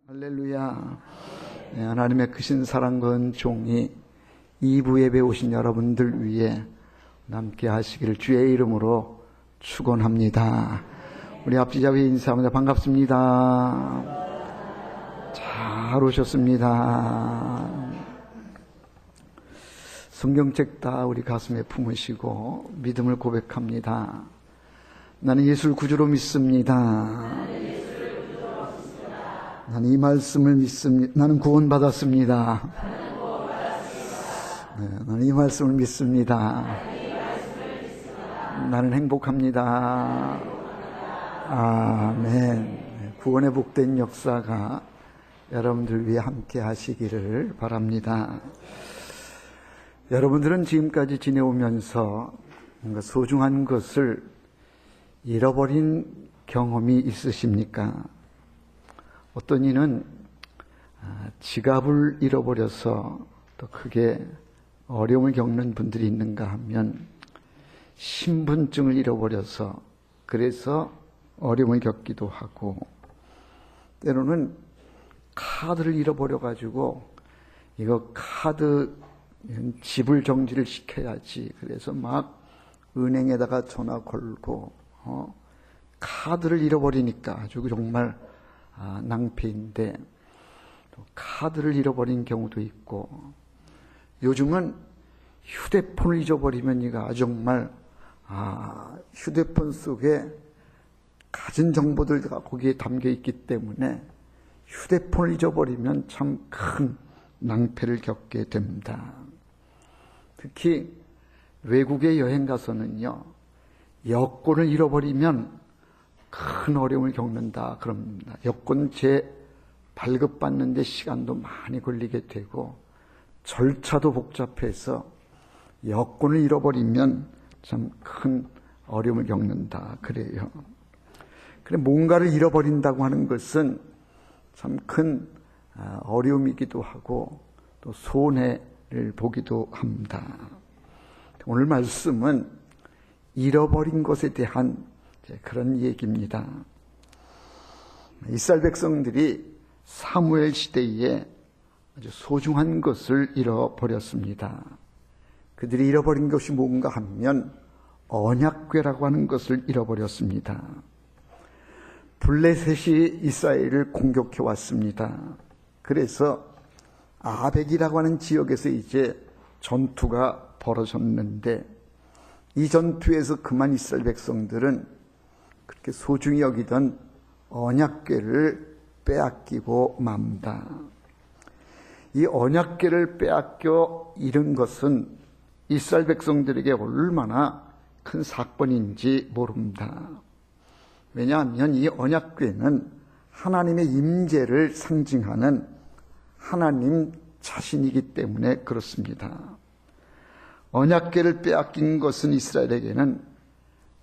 할렐루야. 하나님의 크신 사랑과 은총이 2부 예배 오신 여러분들 위해 함께 하시기를 주의 이름으로 축원합니다. 우리 앞지자 위에 인사합니다. 반갑습니다. 잘 오셨습니다. 성경책 다 우리 가슴에 품으시고 믿음을 고백합니다. 나는 예수를 구주로 믿습니다. 나는 이 말씀을 믿습니다. 나는 구원받았습니다. 나는 이 말씀을 믿습니다. 나는 행복합니다. 아멘. 구원의 복된 역사가 여러분들 위해 함께 하시기를 바랍니다. 여러분들은 지금까지 지내오면서 뭔가 소중한 것을 잃어버린 경험이 있으십니까? 어떤 이는 지갑을 잃어버려서 또 크게 어려움을 겪는 분들이 있는가 하면 신분증을 잃어버려서 그래서 어려움을 겪기도 하고, 때로는 카드를 잃어버려가지고 이거 카드 지불 정지를 시켜야지 그래서 막 은행에다가 전화 걸고 카드를 잃어버리니까 아주 정말 낭패인데, 또 카드를 잃어버린 경우도 있고, 요즘은 휴대폰을 잊어버리면 이거 정말 휴대폰 속에 가진 정보들가 거기에 담겨 있기 때문에 휴대폰을 잊어버리면 참 큰 낭패를 겪게 됩니다. 특히 외국에 여행 가서는요, 여권을 잃어버리면 큰 어려움을 겪는다 그럽니다. 여권 발급받는 데 시간도 많이 걸리게 되고 절차도 복잡해서 여권을 잃어버리면 참 큰 어려움을 겪는다 그래요. 그래, 뭔가를 잃어버린다고 하는 것은 참 큰 어려움이기도 하고 또 손해를 보기도 합니다. 오늘 말씀은 잃어버린 것에 대한 그런 얘기입니다. 이스라엘 백성들이 사무엘 시대에 아주 소중한 것을 잃어버렸습니다. 그들이 잃어버린 것이 뭔가 하면 언약궤라고 하는 것을 잃어버렸습니다. 블레셋이 이스라엘을 공격해 왔습니다. 그래서 아벡이라고 하는 지역에서 이제 전투가 벌어졌는데, 이 전투에서 그만 이스라엘 백성들은 그렇게 소중히 여기던 언약궤를 빼앗기고 맙니다. 이 언약궤를 빼앗겨 잃은 것은 이스라엘 백성들에게 얼마나 큰 사건인지 모릅니다. 왜냐하면 이 언약궤는 하나님의 임재를 상징하는 하나님 자신이기 때문에 그렇습니다. 언약궤를 빼앗긴 것은 이스라엘에게는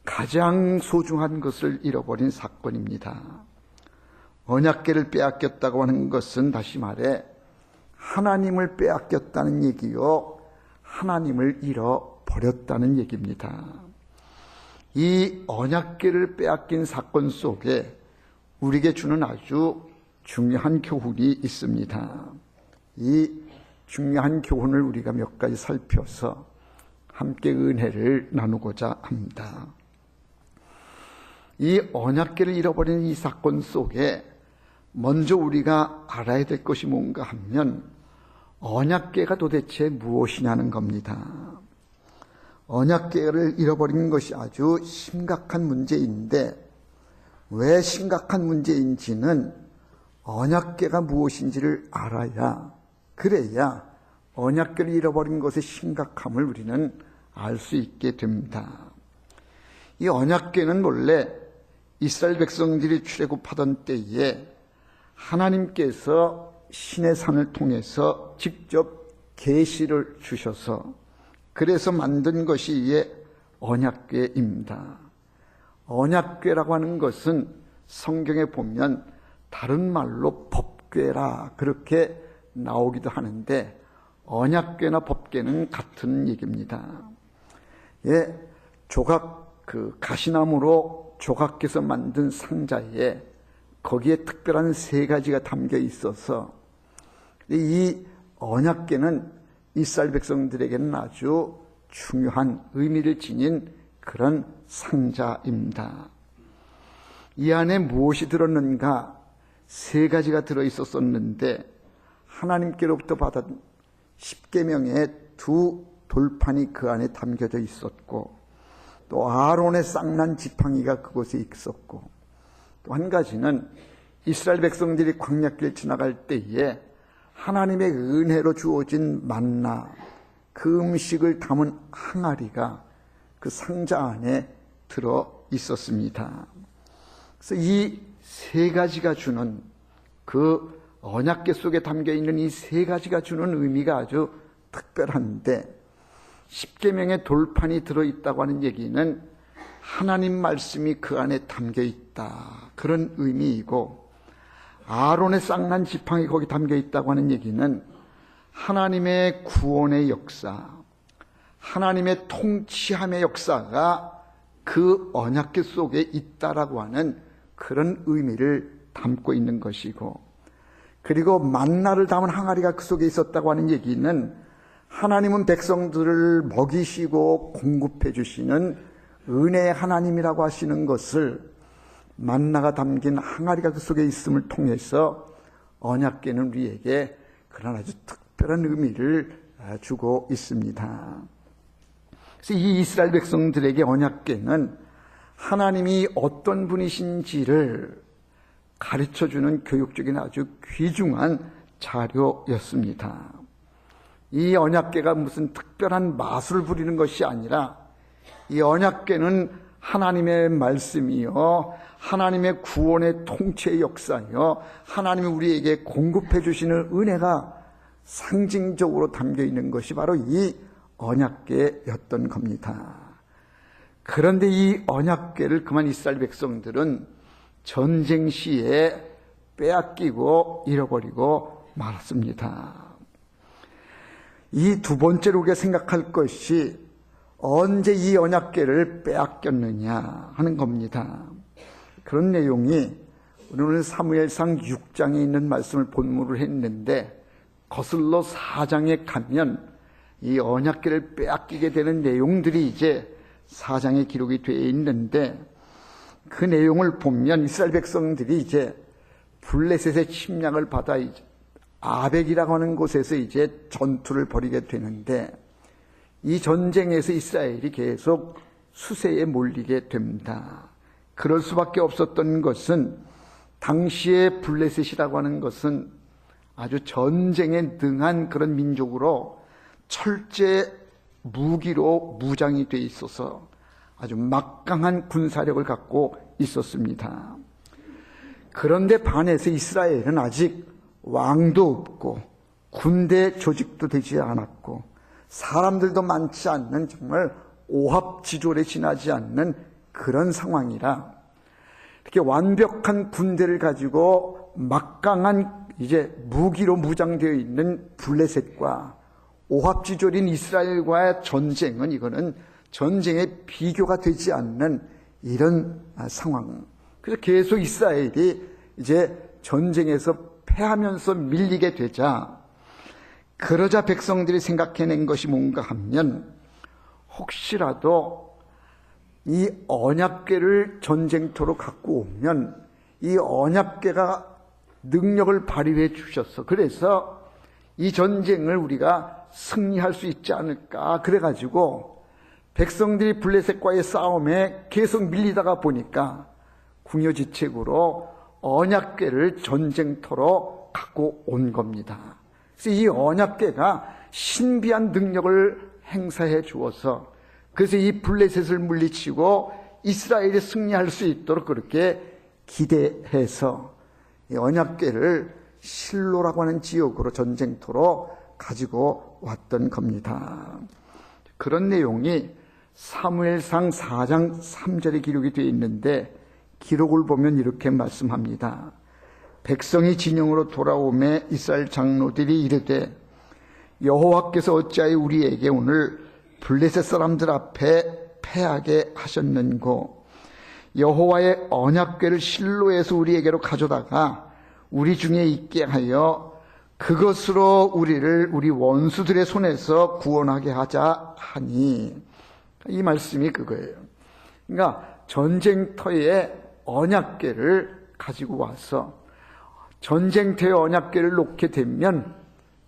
가장 소중한 것을 잃어버린 사건입니다. 언약궤를 빼앗겼다고 하는 것은 다시 말해 하나님을 빼앗겼다는 얘기요, 하나님을 잃어버렸다는 얘기입니다. 이 언약궤를 빼앗긴 사건 속에 우리에게 주는 아주 중요한 교훈이 있습니다. 이 중요한 교훈을 우리가 몇 가지 살펴서 함께 은혜를 나누고자 합니다. 이 언약궤를 잃어버린 이 사건 속에 먼저 우리가 알아야 될 것이 뭔가 하면 언약궤가 도대체 무엇이냐는 겁니다. 언약궤를 잃어버린 것이 아주 심각한 문제인데, 왜 심각한 문제인지는 언약궤가 무엇인지를 알아야, 그래야 언약궤를 잃어버린 것의 심각함을 우리는 알 수 있게 됩니다. 이 언약궤는 원래 이스라엘 백성들이 출애굽하던 때에 하나님께서 신의 산을 통해서 직접 계시를 주셔서 그래서 만든 것이 이게 언약궤입니다. 언약궤라고 하는 것은 성경에 보면 다른 말로 법궤라 그렇게 나오기도 하는데, 언약궤나 법궤는 같은 얘기입니다. 가시나무로 조각해서 만든 상자에 거기에 특별한 세 가지가 담겨 있어서 이 언약궤는 이스라엘 백성들에게는 아주 중요한 의미를 지닌 그런 상자입니다. 이 안에 무엇이 들었는가? 세 가지가 들어있었었는데 하나님께로부터 받은 십계명의 두 돌판이 그 안에 담겨져 있었고, 또 아론의 쌍난 지팡이가 그곳에 있었고, 또 한 가지는 이스라엘 백성들이 광야길 지나갈 때에 하나님의 은혜로 주어진 만나, 그 음식을 담은 항아리가 그 상자 안에 들어 있었습니다. 그래서 이 세 가지가 주는, 그 언약궤 속에 담겨 있는 이 세 가지가 주는 의미가 아주 특별한데, 십계명의 돌판이 들어있다고 하는 얘기는 하나님 말씀이 그 안에 담겨 있다, 그런 의미이고, 아론의 쌍난 지팡이 거기 담겨 있다고 하는 얘기는 하나님의 구원의 역사, 하나님의 통치함의 역사가 그 언약궤 속에 있다라고 하는 그런 의미를 담고 있는 것이고, 그리고 만나를 담은 항아리가 그 속에 있었다고 하는 얘기는 하나님은 백성들을 먹이시고 공급해 주시는 은혜의 하나님이라고 하시는 것을 만나가 담긴 항아리가 그 속에 있음을 통해서 언약궤는 우리에게 그런 아주 특별한 의미를 주고 있습니다. 그래서 이 이스라엘 백성들에게 언약궤는 하나님이 어떤 분이신지를 가르쳐주는 교육적인 아주 귀중한 자료였습니다. 이 언약궤가 무슨 특별한 마술을 부리는 것이 아니라 이 언약궤는 하나님의 말씀이요, 하나님의 구원의 통치의 역사요, 하나님이 우리에게 공급해 주시는 은혜가 상징적으로 담겨 있는 것이 바로 이 언약궤였던 겁니다. 그런데 이 언약궤를 그만 이스라엘 백성들은 전쟁 시에 빼앗기고 잃어버리고 말았습니다. 이 두 번째로 우리가 생각할 것이 언제 이 언약궤를 빼앗겼느냐 하는 겁니다. 그런 내용이 오늘 사무엘상 6장에 있는 말씀을 본문으로 했는데 거슬러 4장에 가면 이 언약궤를 빼앗기게 되는 내용들이 이제 4장에 기록이 되어 있는데, 그 내용을 보면 이스라엘 백성들이 이제 블레셋의 침략을 받아 이제 아벡이라고 하는 곳에서 이제 전투를 벌이게 되는데, 이 전쟁에서 이스라엘이 계속 수세에 몰리게 됩니다. 그럴 수밖에 없었던 것은 당시에 블레셋이라고 하는 것은 아주 전쟁에 능한 그런 민족으로 철제 무기로 무장이 돼 있어서 아주 막강한 군사력을 갖고 있었습니다. 그런데 반해서 이스라엘은 아직 왕도 없고 군대 조직도 되지 않았고 사람들도 많지 않는 정말 오합지졸에 지나지 않는 그런 상황이라, 이렇게 완벽한 군대를 가지고 막강한 이제 무기로 무장되어 있는 블레셋과 오합지졸인 이스라엘과의 전쟁은, 이거는 전쟁의 비교가 되지 않는 이런 상황. 그래서 계속 이스라엘이 이제 전쟁에서 패하면서 밀리게 되자, 그러자 백성들이 생각해낸 것이 뭔가 하면, 혹시라도 이 언약궤를 전쟁터로 갖고 오면 이 언약궤가 능력을 발휘해 주셔서, 그래서 이 전쟁을 우리가 승리할 수 있지 않을까. 그래가지고 백성들이 블레셋과의 싸움에 계속 밀리다가 보니까 궁여지책으로 언약궤를 전쟁터로 갖고 온 겁니다. 그래서 이 언약궤가 신비한 능력을 행사해 주어서, 그래서 이 블레셋을 물리치고 이스라엘이 승리할 수 있도록 그렇게 기대해서 이 언약궤를 실로라고 하는 지역으로 전쟁터로 가지고 왔던 겁니다. 그런 내용이 사무엘상 4장 3절에 기록이 되어 있는데, 기록을 보면 이렇게 말씀합니다. 백성이 진영으로 돌아오매 이스라엘 장로들이 이르되, 여호와께서 어찌하여 우리에게 오늘 블레셋 사람들 앞에 패하게 하셨는고, 여호와의 언약궤를 실로에서 우리에게로 가져다가 우리 중에 있게 하여 그것으로 우리를 우리 원수들의 손에서 구원하게 하자 하니, 이 말씀이 그거예요. 그러니까 전쟁터에 언약궤를 가지고 와서 전쟁터에 언약궤를 놓게 되면,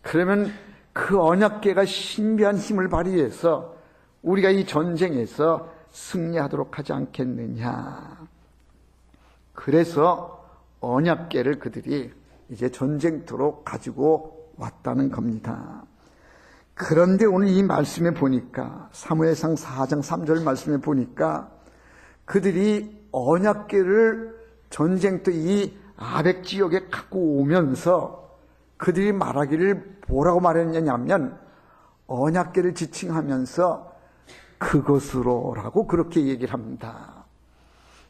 그러면 그 언약궤가 신비한 힘을 발휘해서 우리가 이 전쟁에서 승리하도록 하지 않겠느냐. 그래서 언약궤를 그들이 이제 전쟁터로 가지고 왔다는 겁니다. 그런데 오늘 이 말씀에 보니까, 사무엘상 4장 3절 말씀에 보니까 그들이 언약궤를 전쟁터 이 아벡 지역에 갖고 오면서 그들이 말하기를 뭐라고 말했냐면, 언약궤를 지칭하면서 그것으로라고 그렇게 얘기를 합니다.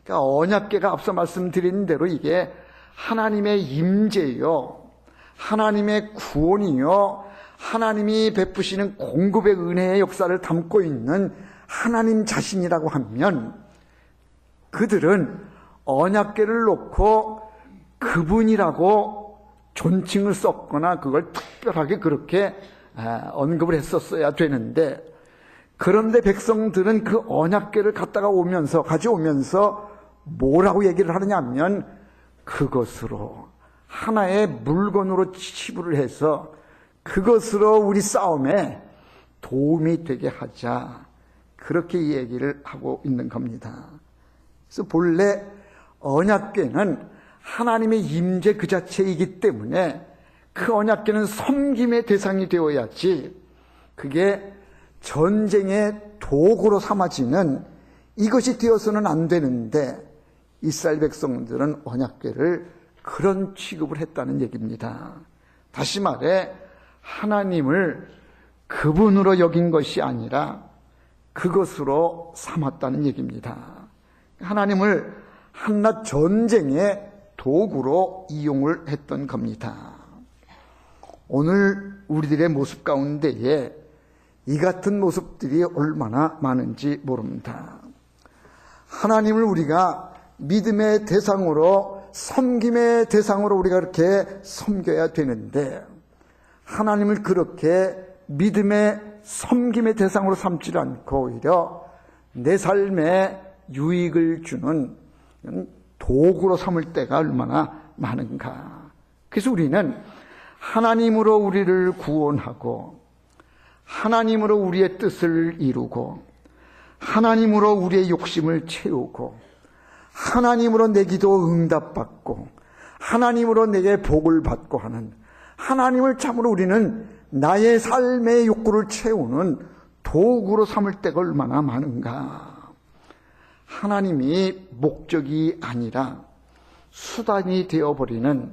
그러니까 언약궤가 앞서 말씀드린 대로 이게 하나님의 임재요, 하나님의 구원이요, 하나님이 베푸시는 공급의 은혜의 역사를 담고 있는 하나님 자신이라고 하면, 그들은 언약궤를 놓고 그분이라고 존칭을 썼거나 그걸 특별하게 그렇게 언급을 했었어야 되는데, 그런데 백성들은 그 언약궤를 가져오면서 뭐라고 얘기를 하느냐면, 그것으로, 하나의 물건으로 치부를 해서 그것으로 우리 싸움에 도움이 되게 하자, 그렇게 얘기를 하고 있는 겁니다. 그래서 본래 언약궤는 하나님의 임재 그 자체이기 때문에 그 언약궤는 섬김의 대상이 되어야지, 그게 전쟁의 도구로 삼아지는 이것이 되어서는 안 되는데, 이스라엘 백성들은 언약궤를 그런 취급을 했다는 얘기입니다. 다시 말해 하나님을 그분으로 여긴 것이 아니라 그것으로 삼았다는 얘기입니다. 하나님을 한낱 전쟁의 도구로 이용을 했던 겁니다. 오늘 우리들의 모습 가운데에 이 같은 모습들이 얼마나 많은지 모릅니다. 하나님을 우리가 믿음의 대상으로, 섬김의 대상으로 우리가 그렇게 섬겨야 되는데, 하나님을 그렇게 믿음의 섬김의 대상으로 삼지 않고 오히려 내 삶에 유익을 주는 도구로 삼을 때가 얼마나 많은가. 그래서 우리는 하나님으로 우리를 구원하고, 하나님으로 우리의 뜻을 이루고, 하나님으로 우리의 욕심을 채우고, 하나님으로 내 기도 응답받고, 하나님으로 내게 복을 받고 하는, 하나님을 참으로 우리는 나의 삶의 욕구를 채우는 도구로 삼을 때가 얼마나 많은가. 하나님이 목적이 아니라 수단이 되어버리는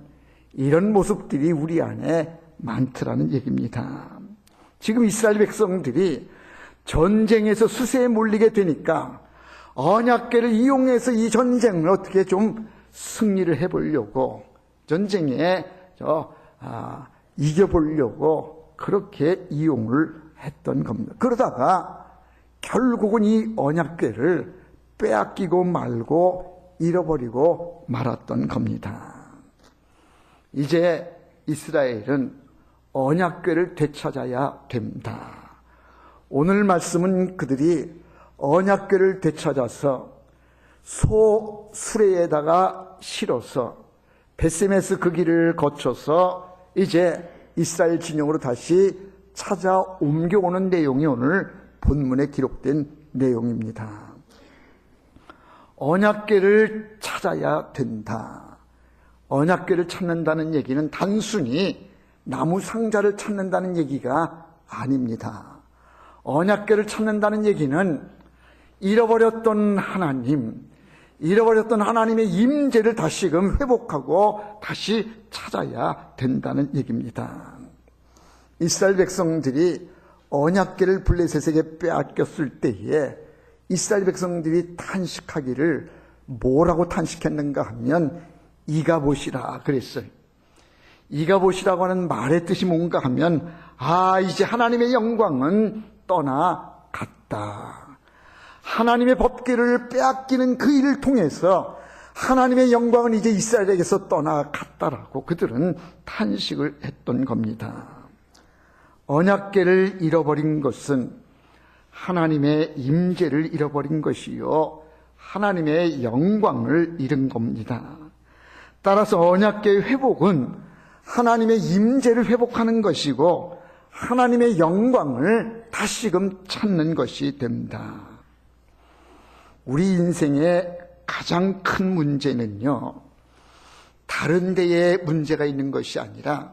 이런 모습들이 우리 안에 많더라는 얘기입니다. 지금 이스라엘 백성들이 전쟁에서 수세에 몰리게 되니까 언약궤를 이용해서 이 전쟁을 어떻게 좀 승리를 해보려고, 전쟁에 이겨보려고 그렇게 이용을 했던 겁니다. 그러다가 결국은 이 언약궤를 빼앗기고 말고 잃어버리고 말았던 겁니다. 이제 이스라엘은 언약궤를 되찾아야 됩니다. 오늘 말씀은 그들이 언약궤를 되찾아서 수레에다가 실어서 베세메스 그 길을 거쳐서 이제 이스라엘 진영으로 다시 찾아 옮겨오는 내용이 오늘 본문에 기록된 내용입니다. 언약궤를 찾아야 된다. 언약궤를 찾는다는 얘기는 단순히 나무 상자를 찾는다는 얘기가 아닙니다. 언약궤를 찾는다는 얘기는 잃어버렸던 하나님, 잃어버렸던 하나님의 임재를 다시금 회복하고 다시 찾아야 된다는 얘기입니다. 이스라엘 백성들이 언약궤를 블레셋에게 빼앗겼을 때에 이스라엘 백성들이 탄식하기를 뭐라고 탄식했는가 하면 이가봇이라 그랬어요. 이가봇이라고 하는 말의 뜻이 뭔가 하면, 이제 하나님의 영광은 떠나갔다. 하나님의 법궤를 빼앗기는 그 일을 통해서 하나님의 영광은 이제 이스라엘에게서 떠나갔다라고 그들은 탄식을 했던 겁니다. 언약궤를 잃어버린 것은 하나님의 임재를 잃어버린 것이요, 하나님의 영광을 잃은 겁니다. 따라서 언약궤의 회복은 하나님의 임재를 회복하는 것이고 하나님의 영광을 다시금 찾는 것이 됩니다. 우리 인생의 가장 큰 문제는요, 다른 데에 문제가 있는 것이 아니라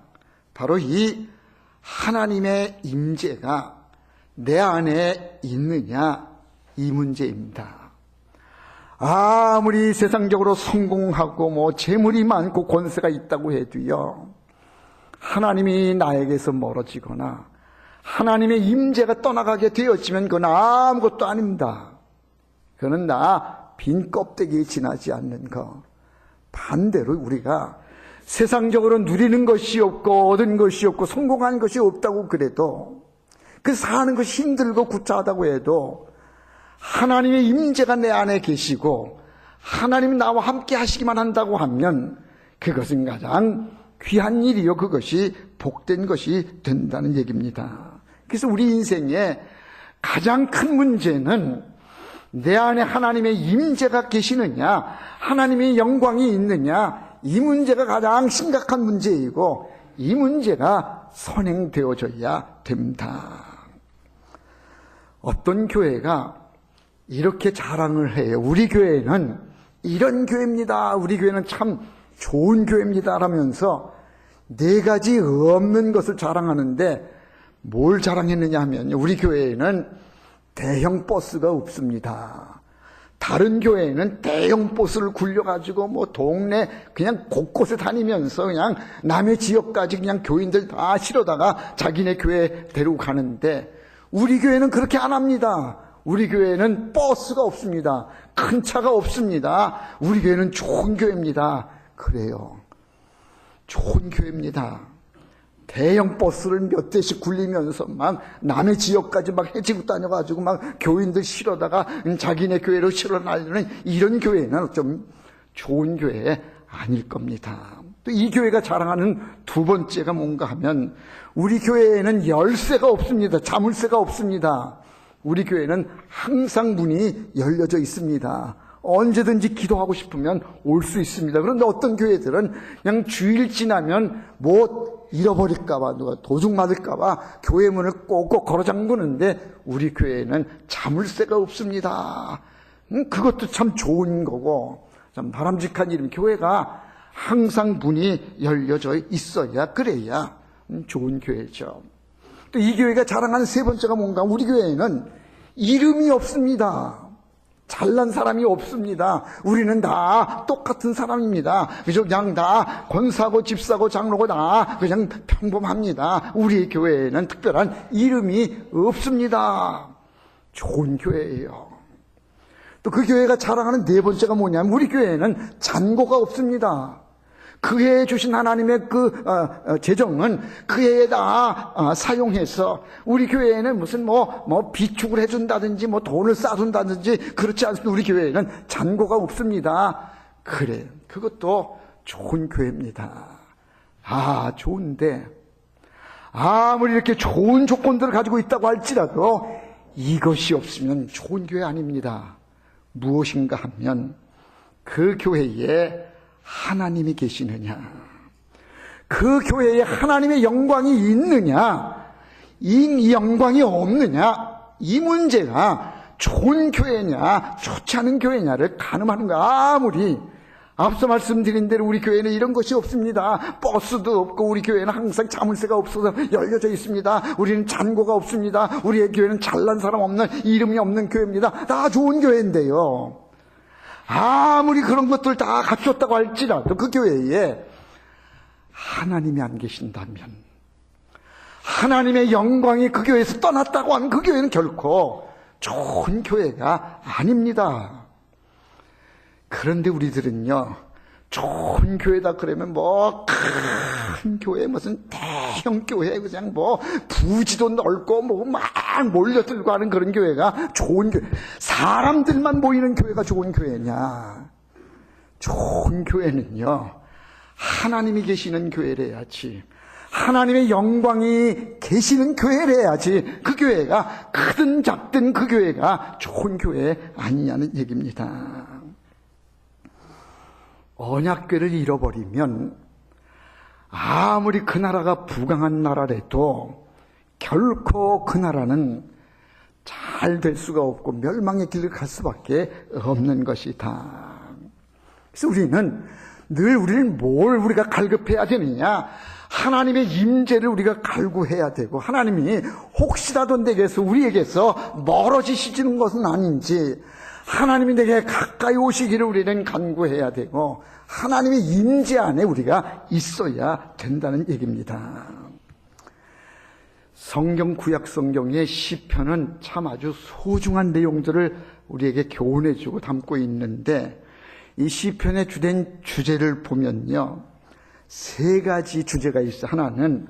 바로 이 하나님의 임재가 내 안에 있느냐, 이 문제입니다. 아무리 세상적으로 성공하고 재물이 많고 권세가 있다고 해도요, 하나님이 나에게서 멀어지거나 하나님의 임재가 떠나가게 되었지만 그건 아무것도 아닙니다. 그는 나 빈 껍데기에 지나지 않는 것. 반대로 우리가 세상적으로 누리는 것이 없고 얻은 것이 없고 성공한 것이 없다고 그래도, 그 사는 것이 힘들고 구차하다고 해도 하나님의 임재가 내 안에 계시고 하나님이 나와 함께 하시기만 한다고 하면 그것은 가장 귀한 일이요, 그것이 복된 것이 된다는 얘기입니다. 그래서 우리 인생의 가장 큰 문제는 내 안에 하나님의 임재가 계시느냐, 하나님의 영광이 있느냐, 이 문제가 가장 심각한 문제이고 이 문제가 선행되어져야 됩니다. 어떤 교회가 이렇게 자랑을 해요. 우리 교회는 이런 교회입니다. 우리 교회는 참 좋은 교회입니다. 라면서 네 가지 없는 것을 자랑하는데, 뭘 자랑했느냐 하면 우리 교회에는 대형 버스가 없습니다. 다른 교회에는 대형 버스를 굴려가지고 동네 그냥 곳곳에 다니면서 그냥 남의 지역까지 그냥 교인들 다 실어다가 자기네 교회 데리고 가는데, 우리 교회는 그렇게 안 합니다. 우리 교회는 버스가 없습니다. 큰 차가 없습니다. 우리 교회는 좋은 교회입니다. 그래요. 좋은 교회입니다. 대형 버스를 몇 대씩 굴리면서 막 남의 지역까지 막 해지고 다녀가지고 막 교인들 실어다가 자기네 교회로 실어 날리는 이런 교회는 좀 좋은 교회 아닐 겁니다. 또 이 교회가 자랑하는 두 번째가 뭔가 하면, 우리 교회에는 열쇠가 없습니다. 자물쇠가 없습니다. 우리 교회는 항상 문이 열려져 있습니다. 언제든지 기도하고 싶으면 올 수 있습니다. 그런데 어떤 교회들은 그냥 주일 지나면 잃어버릴까봐, 누가 도둑 맞을까봐 교회 문을 꼭꼭 걸어 잠그는데, 우리 교회는 자물쇠가 없습니다. 그것도 참 좋은 거고 참 바람직한 일입니다. 교회가 항상 문이 열려져 있어야, 그래야 좋은 교회죠. 또 이 교회가 자랑하는 세 번째가 뭔가, 우리 교회에는 이름이 없습니다. 잘난 사람이 없습니다. 우리는 다 똑같은 사람입니다. 그래서 그냥 다 권사고 집사고 장로고 다 그냥 평범합니다. 우리 교회에는 특별한 이름이 없습니다. 좋은 교회예요. 또 그 교회가 자랑하는 네 번째가 뭐냐면, 우리 교회에는 잔고가 없습니다. 그 해에 주신 하나님의 그 재정은 그 해에 다 사용해서, 우리 교회에는 무슨 비축을 해준다든지 돈을 싸준다든지 그렇지 않습니다. 우리 교회에는 잔고가 없습니다. 그래, 그것도 좋은 교회입니다. 좋은데 아무리 이렇게 좋은 조건들을 가지고 있다고 할지라도 이것이 없으면 좋은 교회 아닙니다. 무엇인가 하면, 그 교회에 하나님이 계시느냐, 그 교회에 하나님의 영광이 있느냐, 이 영광이 없느냐, 이 문제가 좋은 교회냐 좋지 않은 교회냐를 가늠하는 거야. 아무리 앞서 말씀드린 대로 우리 교회는 이런 것이 없습니다. 버스도 없고 우리 교회는 항상 자물쇠가 없어서 열려져 있습니다. 우리는 잔고가 없습니다. 우리의 교회는 잘난 사람 없는, 이름이 없는 교회입니다. 다 좋은 교회인데요, 아무리 그런 것들 다 갖췄다고 할지라도 그 교회에 하나님이 안 계신다면, 하나님의 영광이 그 교회에서 떠났다고 하면 그 교회는 결코 좋은 교회가 아닙니다. 그런데 우리들은요, 좋은 교회다 그러면 뭐 큰 교회, 무슨 대형 교회, 그냥 뭐 부지도 넓고 뭐 막 몰려들고 하는 그런 교회가 좋은 교회. 사람들만 모이는 교회가 좋은 교회냐? 좋은 교회는요, 하나님이 계시는 교회래야지, 하나님의 영광이 계시는 교회래야지, 그 교회가 크든 작든 그 교회가 좋은 교회 아니냐는 얘기입니다. 언약궤를 잃어버리면 아무리 그 나라가 부강한 나라라도 결코 그 나라는 잘 될 수가 없고 멸망의 길을 갈 수밖에 없는 것이다. 그래서 우리는 뭘 우리가 갈급해야 되느냐? 하나님의 임재를 우리가 갈구해야 되고, 하나님이 혹시라도 우리에게서 멀어지시는 것은 아닌지, 하나님이 내게 가까이 오시기를 우리는 간구해야 되고, 하나님의 임재 안에 우리가 있어야 된다는 얘기입니다. 구약 성경의 시편은 참 아주 소중한 내용들을 우리에게 교훈해주고 담고 있는데, 이 시편의 주된 주제를 보면요, 세 가지 주제가 있어요. 하나는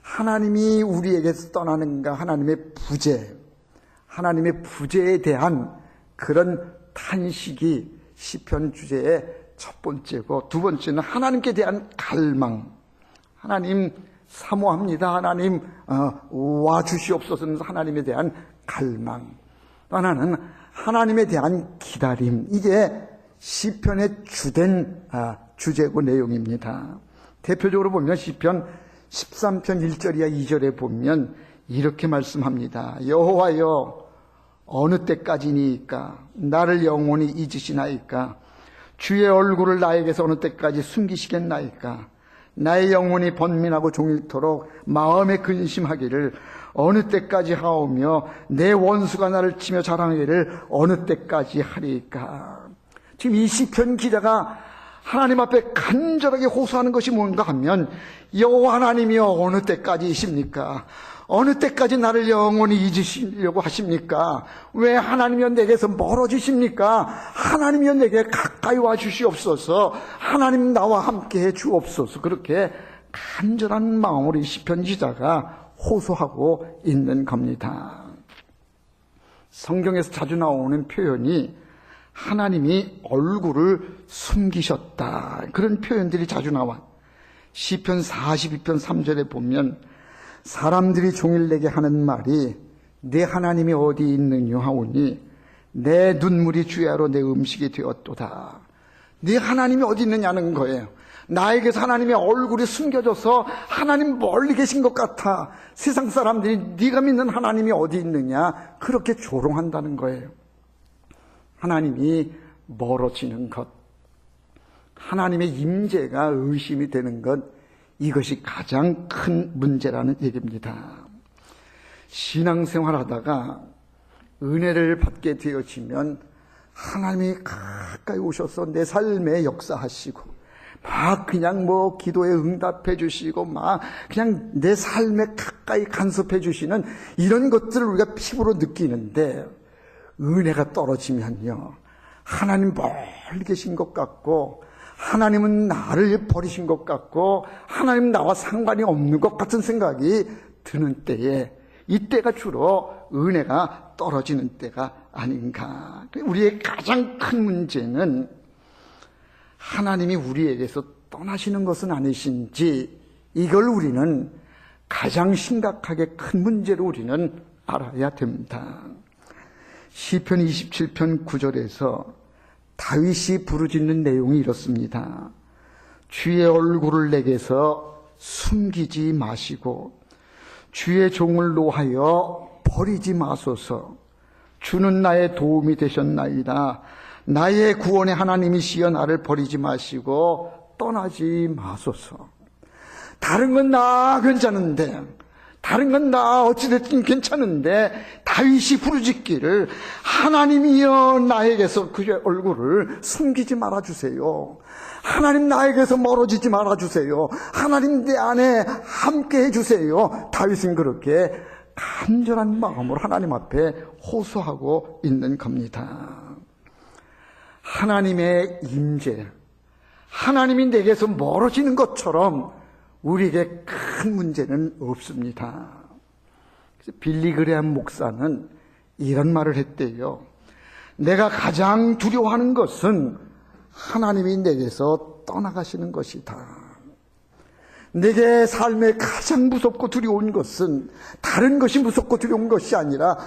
하나님이 우리에게서 떠나는가, 하나님의 부재에 대한 그런 탄식이 시편 주제의 첫 번째고, 두 번째는 하나님께 대한 갈망. 하나님 사모합니다. 하나님 와주시옵소서. 하나님에 대한 갈망. 또 하나는 하나님에 대한 기다림. 이게 시편의 주된 주제고 내용입니다. 대표적으로 보면 시편 13편 1절이야 2절에 보면 이렇게 말씀합니다. 여호와여, 어느 때까지니까 나를 영원히 잊으시나이까? 주의 얼굴을 나에게서 어느 때까지 숨기시겠나이까? 나의 영혼이 번민하고 종일토록 마음에 근심하기를 어느 때까지 하오며 내 원수가 나를 치며 자랑하기를 어느 때까지 하리까? 지금 이 시편 기자가 하나님 앞에 간절하게 호소하는 것이 뭔가 하면, 여호와 하나님이여, 어느 때까지이십니까? 어느 때까지 나를 영원히 잊으시려고 하십니까? 왜 하나님이여 내게서 멀어지십니까? 하나님이여 내게 가까이 와 주시옵소서. 하나님 나와 함께 해 주옵소서. 그렇게 간절한 마음으로 이 시편 기자가 호소하고 있는 겁니다. 성경에서 자주 나오는 표현이 하나님이 얼굴을 숨기셨다, 그런 표현들이 자주 나와. 시편 42편 3절에 보면 사람들이 종일 내게 하는 말이 내 하나님이 어디 있느냐 하오니 내 눈물이 주야로 내 음식이 되었도다. 네 하나님이 어디 있느냐는 거예요. 나에게서 하나님의 얼굴이 숨겨져서 하나님 멀리 계신 것 같아. 세상 사람들이 네가 믿는 하나님이 어디 있느냐, 그렇게 조롱한다는 거예요. 하나님이 멀어지는 것, 하나님의 임재가 의심이 되는 것, 이것이 가장 큰 문제라는 얘기입니다. 신앙생활하다가 은혜를 받게 되어지면 하나님이 가까이 오셔서 내 삶에 역사하시고, 막 그냥 뭐 기도에 응답해 주시고, 막 그냥 내 삶에 가까이 간섭해 주시는 이런 것들을 우리가 피부로 느끼는데, 은혜가 떨어지면요, 하나님 멀리 계신 것 같고, 하나님은 나를 버리신 것 같고, 하나님 나와 상관이 없는 것 같은 생각이 드는 때에, 이때가 주로 은혜가 떨어지는 때가 아닌가. 우리의 가장 큰 문제는 하나님이 우리에게서 떠나시는 것은 아니신지, 이걸 우리는 가장 심각하게 큰 문제로 우리는 알아야 됩니다. 시편 27편 9절에서 다윗이 부르짖는 내용이 이렇습니다. 주의 얼굴을 내게서 숨기지 마시고 주의 종을 노하여 버리지 마소서. 주는 나의 도움이 되셨나이다. 나의 구원의 하나님이시여 나를 버리지 마시고 떠나지 마소서. 다른 건 나 괜찮은데, 다른 건 나 어찌됐든 괜찮은데, 다윗이 부르짖기를 하나님이여 나에게서 그의 얼굴을 숨기지 말아주세요. 하나님 나에게서 멀어지지 말아주세요. 하나님 내 안에 함께 해주세요. 다윗은 그렇게 간절한 마음으로 하나님 앞에 호소하고 있는 겁니다. 하나님의 임재, 하나님이 내게서 멀어지는 것처럼 우리에게 큰 문제는 없습니다. 그래서 빌리 그레함 목사는 이런 말을 했대요. 내가 가장 두려워하는 것은 하나님이 내게서 떠나가시는 것이다. 내게 삶에 가장 무섭고 두려운 것은 다른 것이 무섭고 두려운 것이 아니라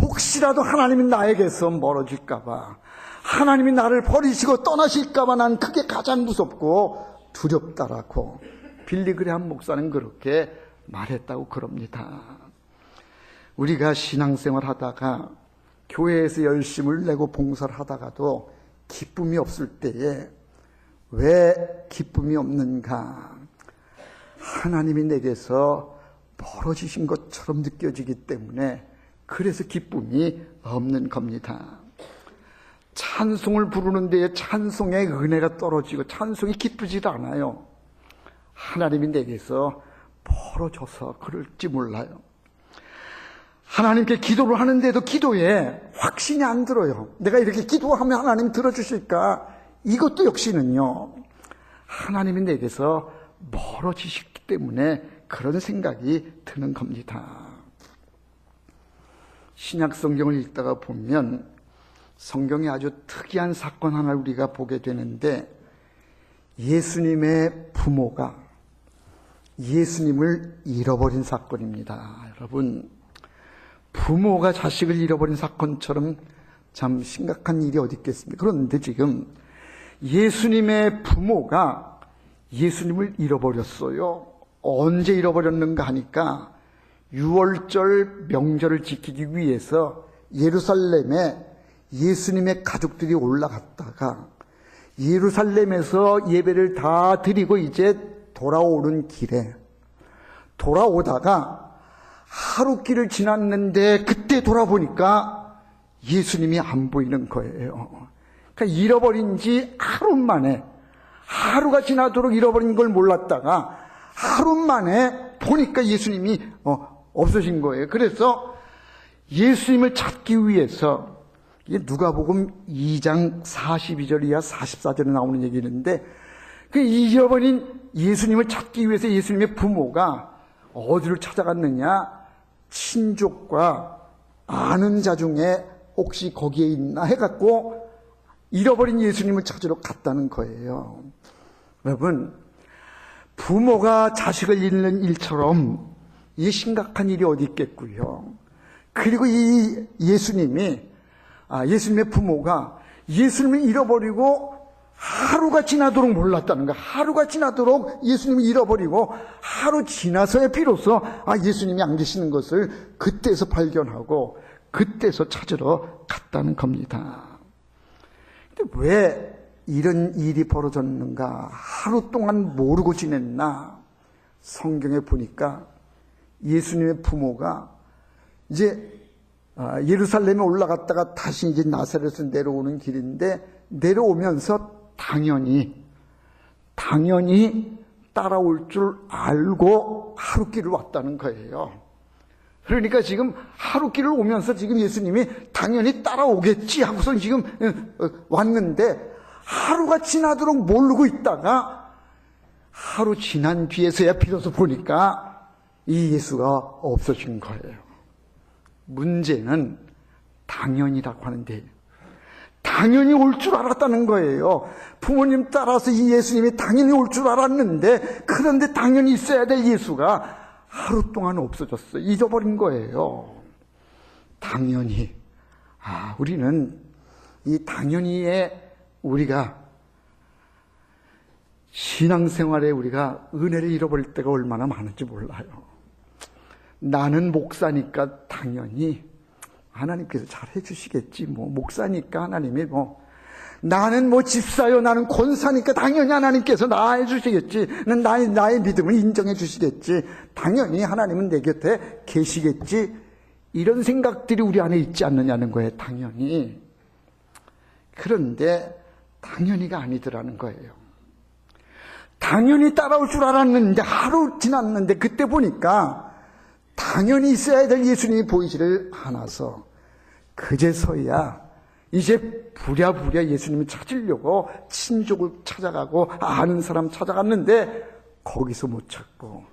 혹시라도 하나님이 나에게서 멀어질까 봐, 하나님이 나를 버리시고 떠나실까 봐 난 그게 가장 무섭고 두렵다라고 빌리 그레함 목사는 그렇게 말했다고 그럽니다. 우리가 신앙생활 하다가 교회에서 열심을 내고 봉사를 하다가도 기쁨이 없을 때에 왜 기쁨이 없는가? 하나님이 내게서 멀어지신 것처럼 느껴지기 때문에 그래서 기쁨이 없는 겁니다. 찬송을 부르는 데에 찬송의 은혜가 떨어지고 찬송이 기쁘지 않아요. 하나님이 내게서 멀어져서 그럴지 몰라요. 하나님께 기도를 하는데도 기도에 확신이 안 들어요. 내가 이렇게 기도하면 하나님 들어주실까? 이것도 역시는요, 하나님이 내게서 멀어지시기 때문에 그런 생각이 드는 겁니다. 신약 성경을 읽다가 보면 성경에 아주 특이한 사건 하나를 우리가 보게 되는데, 예수님의 부모가 예수님을 잃어버린 사건입니다. 여러분, 부모가 자식을 잃어버린 사건처럼 참 심각한 일이 어디 있겠습니까? 그런데 지금 예수님의 부모가 예수님을 잃어버렸어요. 언제 잃어버렸는가 하니까 6월절 명절을 지키기 위해서 예루살렘에 예수님의 가족들이 올라갔다가 예루살렘에서 예배를 다 드리고 이제 돌아오는 길에, 돌아오다가 하루 길을 지났는데 그때 돌아보니까 예수님이 안 보이는 거예요. 그러니까 잃어버린 지 하루 만에, 하루가 지나도록 잃어버린 걸 몰랐다가 하루 만에 보니까 예수님이 없어진 거예요. 그래서 예수님을 찾기 위해서, 이게 누가복음 2장 42절 이하 44절에 나오는 얘기인데, 그 잃어버린 예수님을 찾기 위해서 예수님의 부모가 어디를 찾아갔느냐? 친족과 아는 자 중에 혹시 거기에 있나 해갖고 잃어버린 예수님을 찾으러 갔다는 거예요. 여러분, 부모가 자식을 잃는 일처럼 이 심각한 일이 어디 있겠고요. 그리고 이 예수님의 부모가 예수님을 잃어버리고 하루가 지나도록 몰랐다는 거야. 하루가 지나도록 예수님을 잃어버리고 하루 지나서야 비로소 예수님이 안 계시는 것을 그때서 발견하고 그때서 찾으러 갔다는 겁니다. 근데 왜 이런 일이 벌어졌는가? 하루 동안 모르고 지냈나? 성경에 보니까 예수님의 부모가 이제 예루살렘에 올라갔다가 다시 이제 나사렛에서 내려오는 길인데, 내려오면서 당연히 따라올 줄 알고 하루길을 왔다는 거예요. 그러니까 지금 하루길을 오면서 지금 예수님이 당연히 따라오겠지 하고서 지금 왔는데, 하루가 지나도록 모르고 있다가 하루 지난 뒤에서야 비로소 보니까 이 예수가 없어진 거예요. 문제는 당연이라고 하는데, 당연히 올 줄 알았다는 거예요. 부모님 따라서 이 예수님이 당연히 올 줄 알았는데, 그런데 당연히 있어야 될 예수가 하루 동안 없어졌어요. 잊어버린 거예요. 당연히. 우리는 이 당연히에 우리가 신앙생활에 우리가 은혜를 잃어버릴 때가 얼마나 많은지 몰라요. 나는 목사니까 당연히 하나님께서 잘해 주시겠지. 목사니까 하나님이 나는 집사요, 나는 권사니까 당연히 하나님께서 나 해주시겠지. 나의 믿음을 인정해 주시겠지. 당연히 하나님은 내 곁에 계시겠지. 이런 생각들이 우리 안에 있지 않느냐는 거예요. 당연히. 그런데 당연히가 아니더라는 거예요. 당연히 따라올 줄 알았는데 하루 지났는데 그때 보니까 당연히 있어야 될 예수님이 보이지를 않아서 그제서야 이제 부랴부랴 예수님을 찾으려고 친족을 찾아가고 아는 사람 찾아갔는데 거기서 못 찾고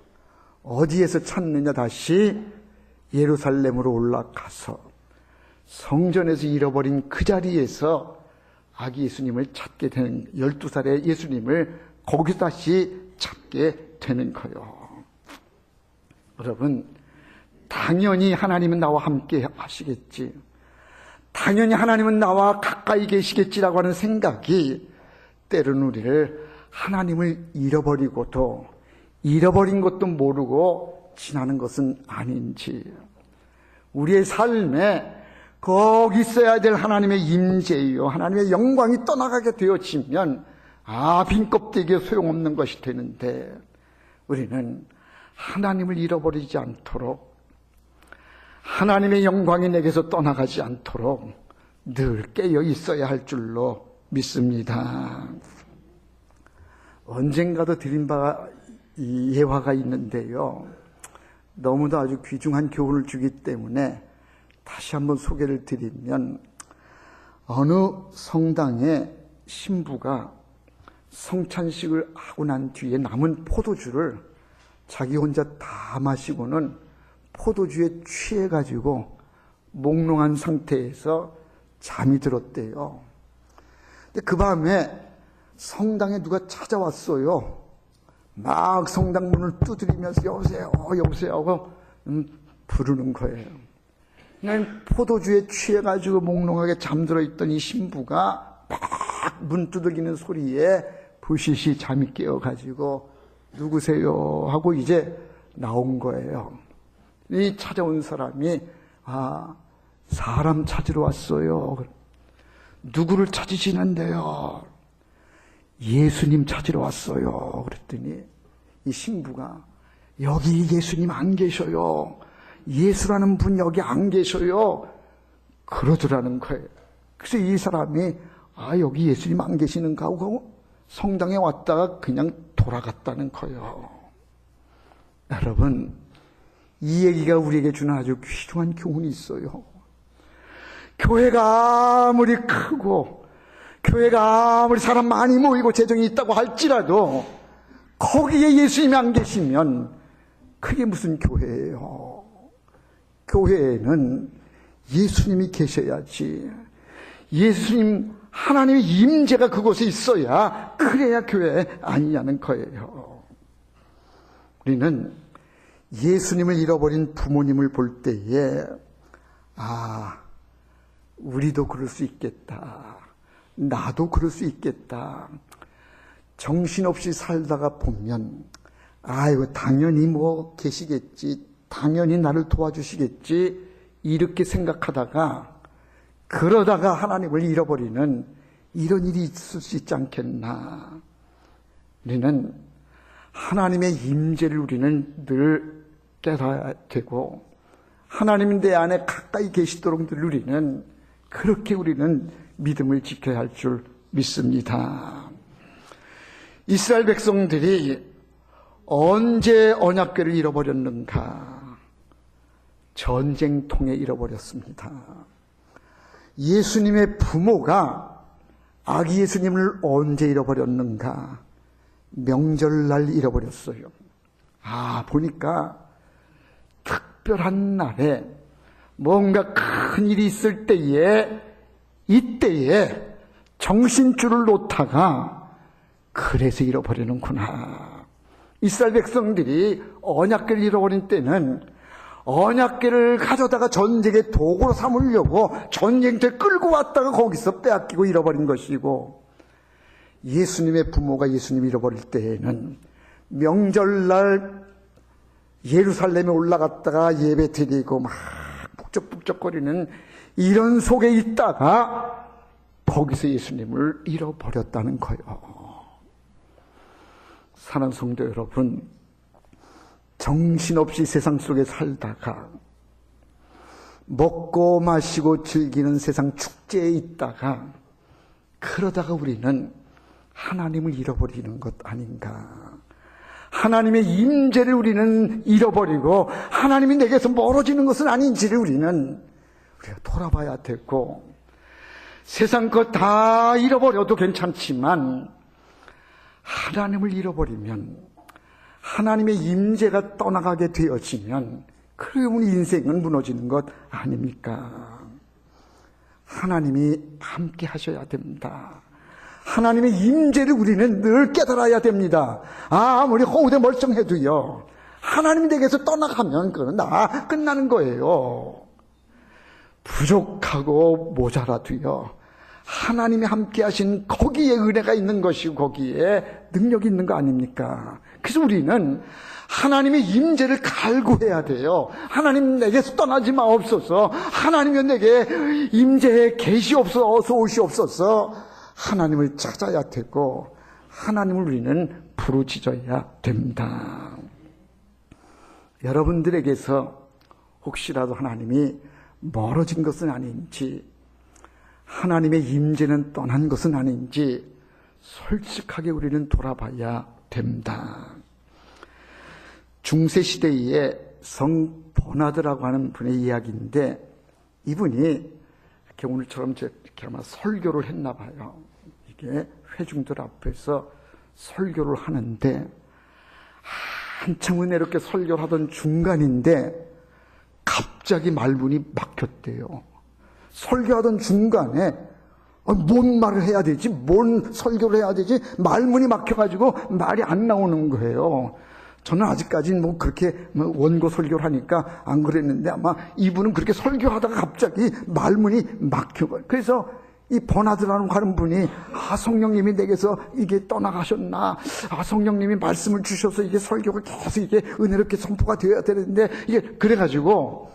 어디에서 찾느냐? 다시 예루살렘으로 올라가서 성전에서 잃어버린 그 자리에서 아기 예수님을 찾게 되는, 12살의 예수님을 거기서 다시 찾게 되는 거예요. 여러분, 당연히 하나님은 나와 함께 하시겠지, 당연히 하나님은 나와 가까이 계시겠지라고 하는 생각이 때로는 우리를 하나님을 잃어버리고도 잃어버린 것도 모르고 지나는 것은 아닌지, 우리의 삶에 거기 있어야 될 하나님의 임재요, 하나님의 영광이 떠나가게 되어지면 빈 껍데기에 소용없는 것이 되는데, 우리는 하나님을 잃어버리지 않도록, 하나님의 영광이 내게서 떠나가지 않도록 늘 깨어 있어야 할 줄로 믿습니다. 언젠가도 드린 바가 이 예화가 있는데요, 너무도 아주 귀중한 교훈을 주기 때문에 다시 한번 소개를 드리면, 어느 성당의 신부가 성찬식을 하고 난 뒤에 남은 포도주를 자기 혼자 다 마시고는 포도주에 취해가지고 몽롱한 상태에서 잠이 들었대요. 근데 그 밤에 성당에 누가 찾아왔어요. 막 성당 문을 두드리면서 여보세요, 여보세요 하고 부르는 거예요. 그냥 포도주에 취해가지고 몽롱하게 잠들어 있던 이 신부가 막 문 두들기는 소리에 부시시 잠이 깨어가지고 누구세요 하고 이제 나온 거예요. 이 찾아온 사람이 사람 찾으러 왔어요. 누구를 찾으시는데요? 예수님 찾으러 왔어요. 그랬더니 이 신부가 여기 예수님 안 계셔요. 예수라는 분 여기 안 계셔요. 그러더라는 거예요. 그래서 이 사람이 여기 예수님 안 계시는가 하고 성당에 왔다가 그냥 돌아갔다는 거예요. 여러분, 이 얘기가 우리에게 주는 아주 귀중한 교훈이 있어요. 교회가 아무리 크고 교회가 아무리 사람 많이 모이고 재정이 있다고 할지라도 거기에 예수님이 안 계시면 그게 무슨 교회예요? 교회에는 예수님이 계셔야지, 예수님 하나님의 임재가 그곳에 있어야, 그래야 교회 아니냐는 거예요. 우리는 예수님을 잃어버린 부모님을 볼 때에 우리도 그럴 수 있겠다, 나도 그럴 수 있겠다, 정신없이 살다가 보면 당연히 계시겠지, 당연히 나를 도와주시겠지, 이렇게 생각하다가 그러다가 하나님을 잃어버리는 이런 일이 있을 수 있지 않겠나. 우리는 하나님의 임재를 우리는 늘 깨달아야 되고, 하나님 내 안에 가까이 계시도록 늘 우리는 믿음을 지켜야 할 줄 믿습니다. 이스라엘 백성들이 언제 언약궤를 잃어버렸는가? 전쟁통에 잃어버렸습니다. 예수님의 부모가 아기 예수님을 언제 잃어버렸는가? 명절날 잃어버렸어요. 보니까 특별한 날에 뭔가 큰 일이 있을 때에, 이때에 정신줄을 놓다가 그래서 잃어버리는구나. 이스라엘 백성들이 언약궤를 잃어버린 때는 언약궤를 가져다가 전쟁의 도구로 삼으려고 전쟁터에 끌고 왔다가 거기서 빼앗기고 잃어버린 것이고, 예수님의 부모가 예수님 잃어버릴 때에는 명절날 예루살렘에 올라갔다가 예배 드리고 막 북적북적거리는 이런 속에 있다가 거기서 예수님을 잃어버렸다는 거예요. 사랑하는 성도 여러분, 정신없이 세상 속에 살다가 먹고 마시고 즐기는 세상 축제에 있다가 그러다가 우리는 하나님을 잃어버리는 것 아닌가. 하나님의 임재를 우리는 잃어버리고 하나님이 내게서 멀어지는 것은 아닌지를 우리가 돌아봐야 되고, 세상 것 다 잃어버려도 괜찮지만 하나님을 잃어버리면, 하나님의 임재가 떠나가게 되어지면 그러면 인생은 무너지는 것 아닙니까? 하나님이 함께 하셔야 됩니다. 하나님의 임재를 우리는 늘 깨달아야 됩니다. 아무리 허우대 멀쩡해도요, 하나님 댁에서 떠나가면 그건 다 끝나는 거예요. 부족하고 모자라도요, 하나님이 함께 하신 거기에 은혜가 있는 것이고 거기에 능력이 있는 거 아닙니까? 그래서 우리는 하나님의 임재를 갈구해야 돼요. 하나님 내게서 떠나지 마옵소서. 하나님이 내게 임재에 계시옵소서, 오시옵소서. 하나님을 찾아야 되고 하나님을 우리는 부르짖어야 됩니다. 여러분들에게서 혹시라도 하나님이 멀어진 것은 아닌지, 하나님의 임재는 떠난 것은 아닌지 솔직하게 우리는 돌아봐야 됩니다. 중세시대에 성 버나드라고 하는 분의 이야기인데, 이분이 이렇게 오늘처럼 이렇게 아마 설교를 했나 봐요. 이게 회중들 앞에서 설교를 하는데 한참 은혜롭게 설교를 하던 중간인데 갑자기 말문이 막혔대요. 설교하던 중간에 뭔 말을 해야 되지? 뭔 설교를 해야 되지? 말문이 막혀가지고 말이 안 나오는 거예요. 저는 아직까지는 뭐 그렇게 원고 설교를 하니까 안 그랬는데 아마 이분은 그렇게 설교하다가 갑자기 말문이 막혀가지고, 그래서 이 버나드라는 하는 분이 성령님이 내게서 이게 떠나가셨나, 성령님이 말씀을 주셔서 이게 설교가 계속 이게 은혜롭게 선포가 되어야 되는데, 이게 그래가지고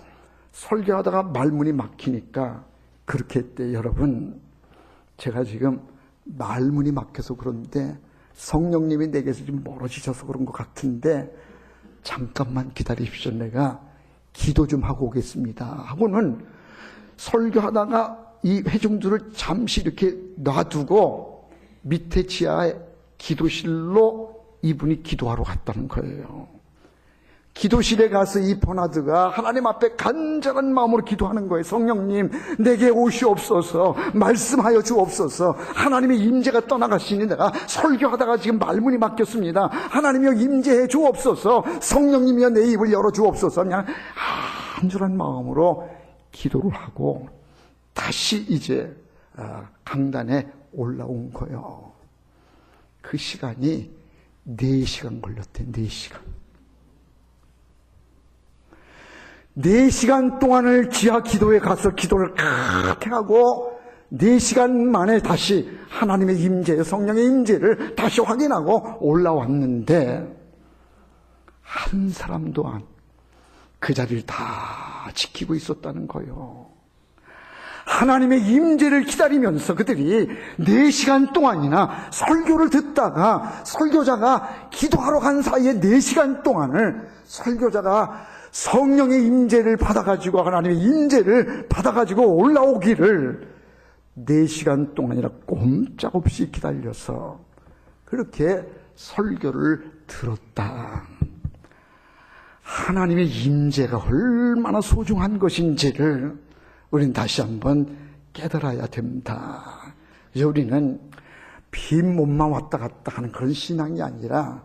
설교하다가 말문이 막히니까 그렇게 했대. 여러분, 제가 지금 말문이 막혀서 그런데 성령님이 내게서 좀 멀어지셔서 그런 것 같은데 잠깐만 기다리십시오. 내가 기도 좀 하고 오겠습니다 하고는 설교하다가 이 회중들을 잠시 이렇게 놔두고 밑에 지하에 기도실로 이분이 기도하러 갔다는 거예요. 기도실에 가서 이 버나드가 하나님 앞에 간절한 마음으로 기도하는 거예요. 성령님, 내게 오시옵소서, 말씀하여 주옵소서. 하나님의 임재가 떠나가시니 내가 설교하다가 지금 말문이 막혔습니다. 하나님이여 임재해 주옵소서. 성령님이여 내 입을 열어 주옵소서. 그냥 간절한 마음으로 기도를 하고 다시 이제 강단에 올라온 거예요. 그 시간이 4시간 걸렸대. 4시간. 4시간 동안을 지하 기도에 가서 기도를 그렇게 하고 4시간 만에 다시 하나님의 임재, 성령의 임재를 다시 확인하고 올라왔는데 한 사람도 그 자리를 다 지키고 있었다는 거예요. 하나님의 임재를 기다리면서 그들이 4시간 동안이나 설교를 듣다가 설교자가 기도하러 간 사이에 4시간 동안을 설교자가 성령의 임재를 받아가지고 하나님의 임재를 받아가지고 올라오기를 4시간 동안이나 꼼짝없이 기다려서 그렇게 설교를 들었다. 하나님의 임재가 얼마나 소중한 것인지를 우리는 다시 한번 깨달아야 됩니다. 이제 우리는 빈 몸만 왔다 갔다 하는 그런 신앙이 아니라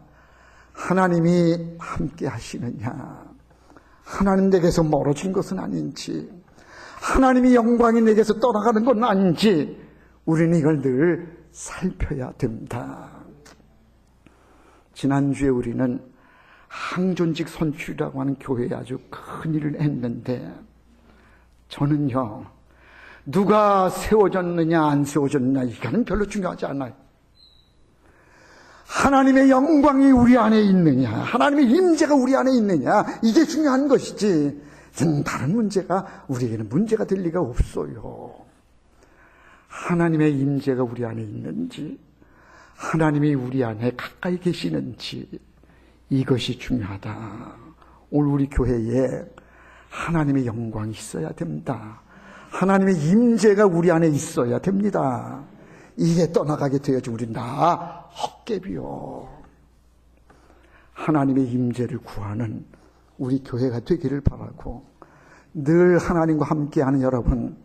하나님이 함께 하시느냐, 하나님 댁에서 멀어진 것은 아닌지, 하나님의 영광이 내게서 떠나가는 건 아닌지 우리는 이걸 늘 살펴야 됩니다. 지난주에 우리는 항존직 선출이라고 하는 교회에 아주 큰 일을 했는데, 저는요, 누가 세워졌느냐 안 세워졌느냐 이거는 별로 중요하지 않아요. 하나님의 영광이 우리 안에 있느냐, 하나님의 임재가 우리 안에 있느냐, 이게 중요한 것이지 다른 문제가 우리에게는 문제가 될 리가 없어요. 하나님의 임재가 우리 안에 있는지, 하나님이 우리 안에 가까이 계시는지, 이것이 중요하다. 오늘 우리 교회에 하나님의 영광이 있어야 됩니다. 하나님의 임재가 우리 안에 있어야 됩니다. 이게 떠나가게 되어지 우리 다 헛개비요. 하나님의 임재를 구하는 우리 교회가 되기를 바라고, 늘 하나님과 함께하는 여러분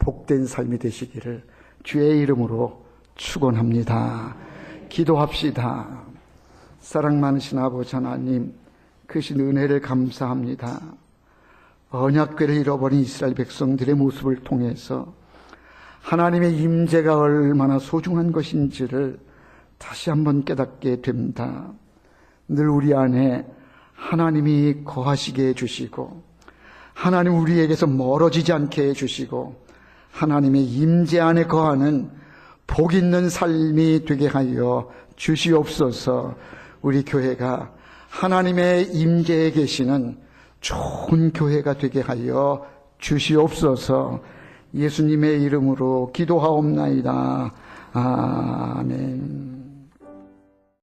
복된 삶이 되시기를 주의 이름으로 축원합니다. 기도합시다. 사랑 많으신 아버지 하나님, 크신 은혜를 감사합니다. 언약궤를 잃어버린 이스라엘 백성들의 모습을 통해서 하나님의 임재가 얼마나 소중한 것인지를 다시 한번 깨닫게 됩니다. 늘 우리 안에 하나님이 거하시게 해주시고 하나님 우리에게서 멀어지지 않게 해주시고 하나님의 임재 안에 거하는 복 있는 삶이 되게 하여 주시옵소서. 우리 교회가 하나님의 임재에 계시는 좋은 교회가 되게 하여 주시옵소서. 예수님의 이름으로 기도하옵나이다. 아멘.